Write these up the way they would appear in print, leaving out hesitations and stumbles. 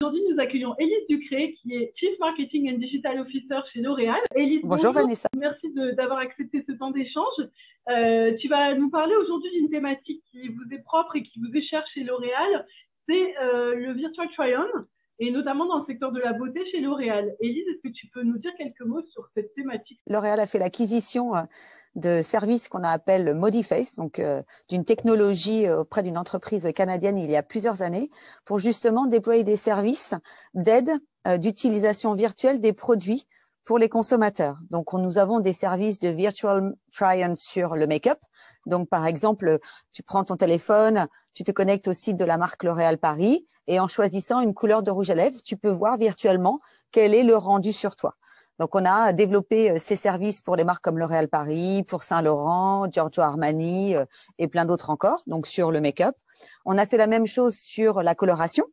Aujourd'hui, nous accueillons Élise Ducré, qui est Chief Marketing and Digital Officer chez L'Oréal. Élise, Bonjour Vanessa. Merci d'avoir accepté ce temps d'échange. Tu vas nous parler aujourd'hui d'une thématique qui vous est propre et qui vous est chère chez L'Oréal, c'est le Virtual Try-On, et notamment dans le secteur de la beauté chez L'Oréal. Élise, est-ce que tu peux nous dire quelques mots sur cette thématique? L'Oréal a fait l'acquisition de services qu'on appelle Modiface, donc d'une technologie auprès d'une entreprise canadienne il y a plusieurs années, pour justement déployer des services d'aide d'utilisation virtuelle des produits pour les consommateurs. Donc, nous avons des services de virtual try-on sur le make-up. Donc, par exemple, tu prends ton téléphone, tu te connectes au site de la marque L'Oréal Paris et en choisissant une couleur de rouge à lèvres, tu peux voir virtuellement quel est le rendu sur toi. Donc, on a développé ces services pour les marques comme L'Oréal Paris, pour Saint-Laurent, Giorgio Armani et plein d'autres encore, donc sur le make-up. On a fait la même chose sur la coloration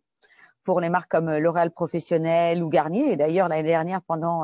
pour les marques comme L'Oréal Professionnel ou Garnier. Et d'ailleurs, l'année dernière, pendant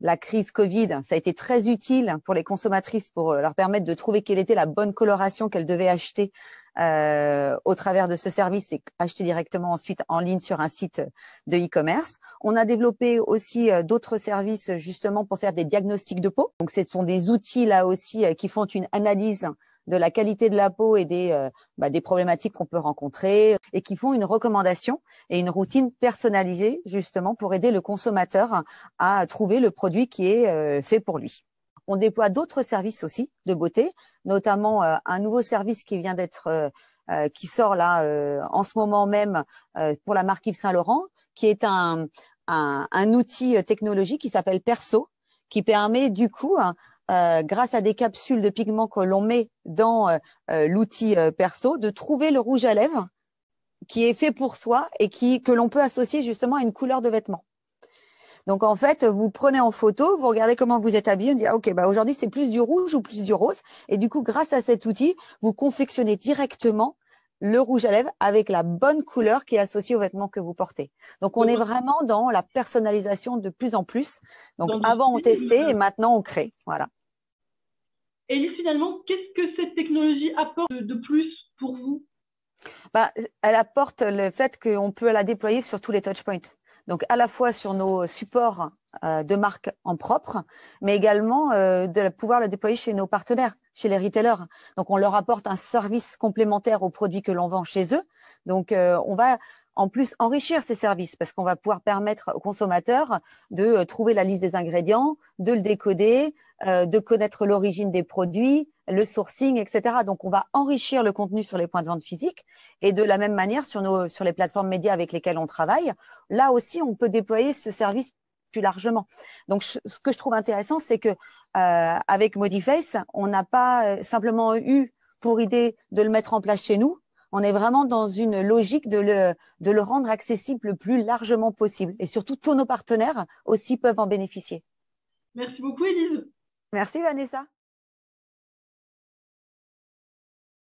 la crise Covid, ça a été très utile pour les consommatrices pour leur permettre de trouver quelle était la bonne coloration qu'elles devaient acheter au travers de ce service et acheter directement ensuite en ligne sur un site de e-commerce. On a développé aussi d'autres services justement pour faire des diagnostics de peau. Donc, ce sont des outils là aussi qui font une analyse de la qualité de la peau et des problématiques qu'on peut rencontrer et qui font une recommandation et une routine personnalisée justement pour aider le consommateur à trouver le produit qui est fait pour lui. On déploie d'autres services aussi de beauté, notamment un nouveau service qui vient qui sort là en ce moment même pour la marque Yves Saint Laurent, qui est un outil technologique qui s'appelle Perso, qui permet du coup grâce à des capsules de pigments que l'on met dans l'outil Perso, de trouver le rouge à lèvres qui est fait pour soi et que l'on peut associer justement à une couleur de vêtement. Donc, en fait, vous prenez en photo, vous regardez comment vous êtes habillé, on dit, OK, aujourd'hui, c'est plus du rouge ou plus du rose. Et du coup, grâce à cet outil, vous confectionnez directement le rouge à lèvres avec la bonne couleur qui est associée au vêtement que vous portez. Donc, on est vraiment dans la personnalisation de plus en plus. Donc, avant, on testait et maintenant, on crée. Voilà. Et finalement, qu'est-ce que cette technologie apporte de plus pour vous? Elle apporte le fait qu'on peut la déployer sur tous les touchpoints. Donc, à la fois sur nos supports de marque en propre, mais également de pouvoir la déployer chez nos partenaires, chez les retailers. Donc, on leur apporte un service complémentaire aux produits que l'on vend chez eux. Donc, on va en plus enrichir ces services parce qu'on va pouvoir permettre aux consommateurs de trouver la liste des ingrédients, de le décoder, de connaître l'origine des produits, le sourcing, etc. Donc, on va enrichir le contenu sur les points de vente physiques et de la même manière sur les plateformes médias avec lesquelles on travaille. Là aussi, on peut déployer ce service plus largement. Donc, ce que je trouve intéressant, c'est que avec Modiface, on n'a pas simplement eu pour idée de le mettre en place chez nous. On est vraiment dans une logique de le rendre accessible le plus largement possible. Et surtout, tous nos partenaires aussi peuvent en bénéficier. Merci beaucoup, Élise. Merci, Vanessa.